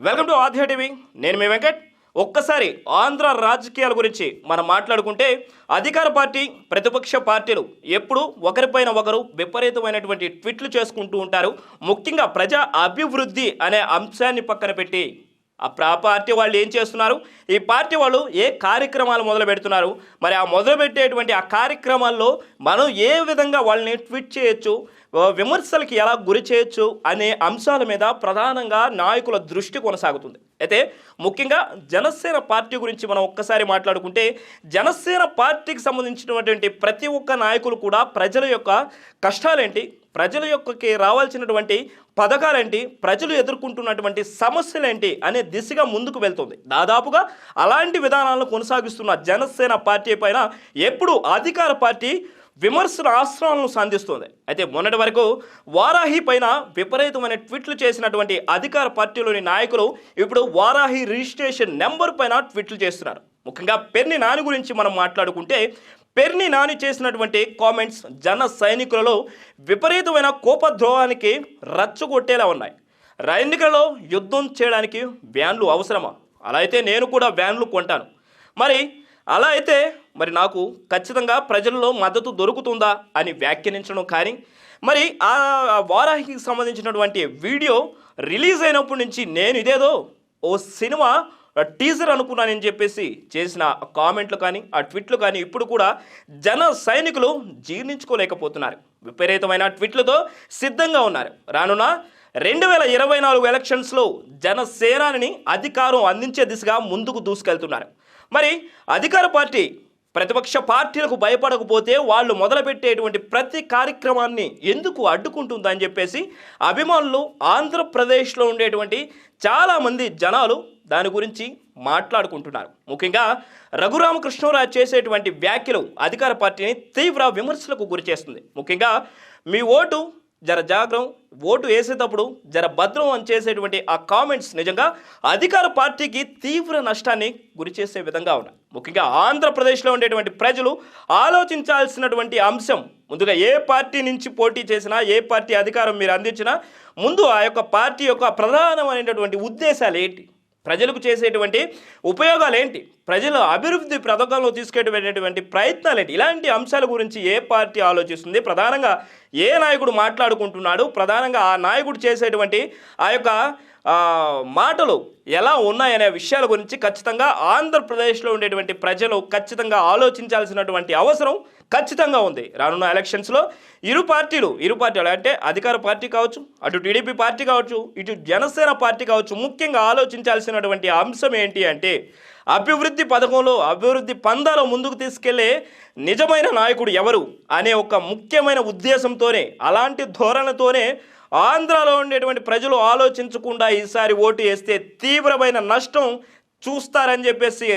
Welcome to ఆధ్య TV. నేను మీ వెంకట్. ఒక్కసారి ఆంధ్ర రాజకీయాల గురించి మనం మాట్లాడుకుంటే అధికార పార్టీ ప్రతిపక్ష పార్టీలు ఎప్పుడు ఒకరిపైన ఒకరు విపరీతమైనటువంటి ట్వీట్లు చేసుకుంటూ ఉంటారు. ముఖ్యంగా ప్రజా అభివృద్ధి అనే అంశాన్ని పక్కన పెట్టి ఆ పార్టీ వాళ్ళు ఏం చేస్తున్నారు, ఈ పార్టీ వాళ్ళు ఏ కార్యక్రమాలు మొదలు పెడుతున్నారు, మరి ఆ మొదలు పెట్టేటువంటి ఆ కార్యక్రమాల్లో మనం ఏ విధంగా వాళ్ళని ట్వీట్ చేయొచ్చు, విమర్శలకి ఎలా గురి చేయొచ్చు అనే అంశాల మీద ప్రధానంగా నాయకుల దృష్టి కొనసాగుతుంది. అయితే ముఖ్యంగా జనసేన పార్టీ గురించి మనం ఒక్కసారి మాట్లాడుకుంటే జనసేన పార్టీకి సంబంధించినటువంటి ప్రతి ఒక్క నాయకులు కూడా ప్రజల యొక్క కష్టాలేంటి, ప్రజల యొక్కకి రావాల్సినటువంటి పథకాలేంటి, ప్రజలు ఎదుర్కొంటున్నటువంటి సమస్యలేంటి అనే దిశగా ముందుకు వెళ్తుంది. దాదాపుగా అలాంటి విధానాలను కొనసాగిస్తున్న జనసేన పార్టీ పైన ఎప్పుడు అధికార పార్టీ విమర్శల ఆశ్రయాలను సంధిస్తుంది. అయితే మొన్నటి వరకు వారాహి పైన విపరీతమైన ట్వీట్లు చేసినటువంటి అధికార పార్టీలోని నాయకులు ఇప్పుడు వారాహి రిజిస్ట్రేషన్ నెంబర్ పైన ట్వీట్లు చేస్తున్నారు. ముఖ్యంగా పెర్ని నాని గురించి మనం మాట్లాడుకుంటే పెర్ని నాని చేసినటువంటి కామెంట్స్ జన సైనికులలో విపరీతమైన కోపద్రోహానికి రచ్చగొట్టేలా ఉన్నాయి. ఎన్నికల్లో యుద్ధం చేయడానికి వ్యాన్లు అవసరమా? అలా అయితే నేను కూడా వ్యాన్లు కొంటాను. మరి అలా అయితే మరి నాకు ఖచ్చితంగా ప్రజల్లో మద్దతు దొరుకుతుందా అని వ్యాఖ్యానించడం. కానీ మరి ఆ వారాహికి సంబంధించినటువంటి వీడియో రిలీజ్ అయినప్పటి నుంచి నేను ఇదేదో ఓ సినిమా టీజర్ అనుకున్నానని చెప్పేసి చేసిన కామెంట్లు కానీ ఆ ట్వీట్లు కానీ ఇప్పుడు కూడా జన సైనికులు జీర్ణించుకోలేకపోతున్నారు. విపరీతమైన ట్వీట్లతో సిద్ధంగా ఉన్నారు. రానున్న 2024 ఎలక్షన్స్లో జనసేనాని అధికారం అందించే దిశగా ముందుకు దూసుకెళ్తున్నారు. మరి అధికార పార్టీ ప్రతిపక్ష పార్టీలకు భయపడకపోతే వాళ్ళు మొదలుపెట్టేటువంటి ప్రతి కార్యక్రమాన్ని ఎందుకు అడ్డుకుంటుందని చెప్పేసి అభిమానులు ఆంధ్రప్రదేశ్లో ఉండేటువంటి చాలామంది జనాలు దాని గురించి మాట్లాడుకుంటున్నారు. ముఖ్యంగా రఘురామకృష్ణరాజు చేసేటువంటి వ్యాఖ్యలు అధికార పార్టీని తీవ్ర విమర్శలకు గురి చేస్తుంది. ముఖ్యంగా మీ ఓటు జర జాగ్రం, ఓటు వేసేటప్పుడు జర భద్రం అని చేసేటువంటి ఆ కామెంట్స్ నిజంగా అధికార పార్టీకి తీవ్ర నష్టాన్ని గురి చేసే విధంగా ఉన్నాయి. ముఖ్యంగా ఆంధ్రప్రదేశ్లో ఉండేటువంటి ప్రజలు ఆలోచించాల్సినటువంటి అంశం, ముందుగా ఏ పార్టీ నుంచి పోటీ చేసినా, ఏ పార్టీ అధికారం మీరు అందించినా ముందు ఆ యొక్క పార్టీ యొక్క ప్రధానమైనటువంటి ఉద్దేశాలు ఏంటి, ప్రజలకు చేసేటువంటి ఉపయోగాలు ఏంటి, ప్రజల అభివృద్ధి పథకంలో తీసుకెళ్ళేటువంటి ప్రయత్నాలు ఏంటి, ఇలాంటి అంశాల గురించి ఏ పార్టీ ఆలోచిస్తుంది, ప్రధానంగా ఏ నాయకుడు మాట్లాడుకుంటున్నాడు, ప్రధానంగా ఆ నాయకుడు చేసేటువంటి ఆ యొక్క మాటలు ఎలా ఉన్నాయనే విషయాల గురించి ఖచ్చితంగా ఆంధ్రప్రదేశ్లో ఉండేటువంటి ప్రజలు ఖచ్చితంగా ఆలోచించాల్సినటువంటి అవసరం ఖచ్చితంగా ఉంది. రానున్న ఎలక్షన్స్లో ఇరు పార్టీలు అంటే అధికార పార్టీ కావచ్చు, అటు టీడీపీ పార్టీ కావచ్చు, ఇటు జనసేన పార్టీ కావచ్చు, ముఖ్యంగా ఆలోచించాల్సినటువంటి అంశం ఏంటి అంటే అభివృద్ధి పథకంలో, అభివృద్ధి పందాలో ముందుకు తీసుకెళ్లే నిజమైన నాయకుడు ఎవరు అనే ఒక ముఖ్యమైన ఉద్దేశంతోనే, అలాంటి ధోరణితోనే ఆంధ్రాలో ఉండేటువంటి ప్రజలు ఆలోచించకుండా ఈసారి ఓటు వేస్తే తీవ్రమైన నష్టం చూస్తారని చెప్పేసి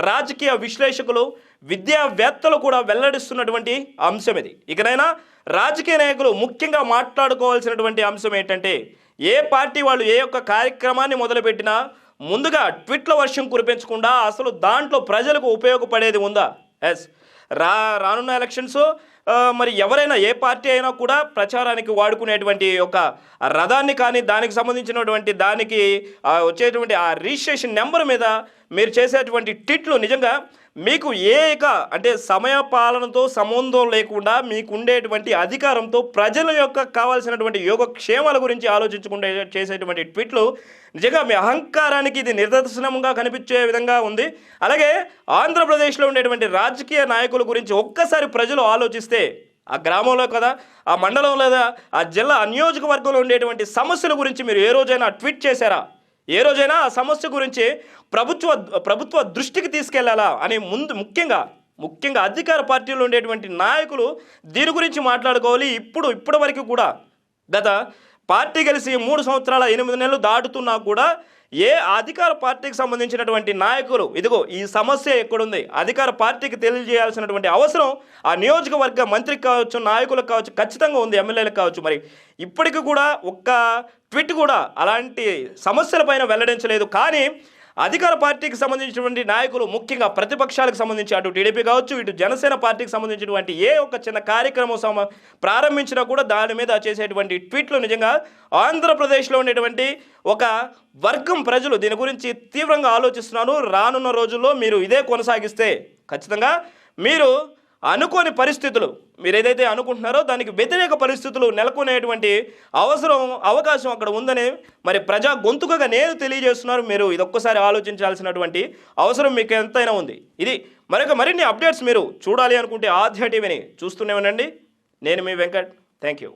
రాజకీయ విశ్లేషకులు, విద్యావేత్తలు కూడా వెల్లడిస్తున్నటువంటి అంశం ఇది. ఇకనైనా రాజకీయ నాయకులు ముఖ్యంగా మాట్లాడుకోవాల్సినటువంటి అంశం ఏంటంటే ఏ పార్టీ వాళ్ళు ఏ యొక్క కార్యక్రమాన్ని మొదలుపెట్టినా ముందుగా ట్వీట్ల వర్షం కురిపించకుండా అసలు దాంట్లో ప్రజలకు ఉపయోగపడేది ఉందా? రానున్న ఎలక్షన్స్ మరి ఎవరైనా ఏ పార్టీ అయినా కూడా ప్రచారానికి వాడుకునేటువంటి ఒక రథాన్ని కానీ దానికి సంబంధించినటువంటి దానికి వచ్చేటువంటి ఆ రిజిస్ట్రేషన్ నెంబర్ మీద మీరు చేసేటువంటి ట్వీట్లు నిజంగా మీకు అంటే సమయ పాలనతో సంబంధం లేకుండా మీకు ఉండేటువంటి అధికారంతో ప్రజల యొక్క కావాల్సినటువంటి యోగక్షేమాల గురించి ఆలోచించకుండా చేసేటువంటి ట్వీట్లు నిజంగా మీ అహంకారానికి ఇది నిదర్శనంగా కనిపించే విధంగా ఉంది. అలాగే ఆంధ్రప్రదేశ్లో ఉండేటువంటి రాజకీయ నాయకుల గురించి ఒక్కసారి ప్రజలు ఆలోచిస్తే ఆ గ్రామంలో కదా, ఆ మండలం లేదా ఆ జిల్లా, ఆ నియోజకవర్గంలో ఉండేటువంటి సమస్యల గురించి మీరు ఏ రోజైనా ట్వీట్ చేశారా? ఏ రోజైనా ఆ సమస్య గురించి ప్రభుత్వ దృష్టికి తీసుకెళ్లాలా అని ముఖ్యంగా అధికార పార్టీలో ఉండేటువంటి నాయకులు దీని గురించి మాట్లాడుకోవాలి. ఇప్పటి వరకు కూడా గత పార్టీ కలిసి 3 సంవత్సరాల 8 నెలలు దాటుతున్నా కూడా ఏ అధికార పార్టీకి సంబంధించినటువంటి నాయకులు ఇదిగో ఈ సమస్య ఎక్కడుంది, అధికార పార్టీకి తెలియజేయాల్సినటువంటి అవసరం ఆ నియోజకవర్గ మంత్రికి కావచ్చు, నాయకులకు కావచ్చు, ఖచ్చితంగా ఉంది, ఎమ్మెల్యేలకు కావచ్చు. మరి ఇప్పటికి కూడా ఒక్క ట్వీట్ కూడా అలాంటి సమస్యలపైన వెల్లడించలేదు. కానీ అధికార పార్టీకి సంబంధించినటువంటి నాయకులు, ముఖ్యంగా ప్రతిపక్షాలకు సంబంధించి అటు టీడీపీ కావచ్చు, ఇటు జనసేన పార్టీకి సంబంధించినటువంటి ఏ ఒక్క చిన్న కార్యక్రమం ప్రారంభించినా కూడా దాని మీద చేసేటువంటి ట్వీట్లు నిజంగా ఆంధ్రప్రదేశ్లో ఉండేటువంటి ఒక వర్గం ప్రజలు దీని గురించి తీవ్రంగా ఆలోచిస్తున్నారు. రానున్న రోజుల్లో మీరు ఇదే కొనసాగిస్తే ఖచ్చితంగా మీరు అనుకోని పరిస్థితులు, మీరు ఏదైతే అనుకుంటున్నారో దానికి వ్యతిరేక పరిస్థితులు నెలకొనేటువంటి అవకాశం అక్కడ ఉందని మరి ప్రజా గొంతుకగా నేను తెలియజేస్తున్నారు. మీరు ఇదొక్కసారి ఆలోచించాల్సినటువంటి అవసరం మీకు ఎంతైనా ఉంది. ఇది మరిన్ని అప్డేట్స్ మీరు చూడాలి అనుకుంటే ఆద్య టీవీని చూస్తూనే ఉండండి. నేను మీ వెంకట్. Thank you.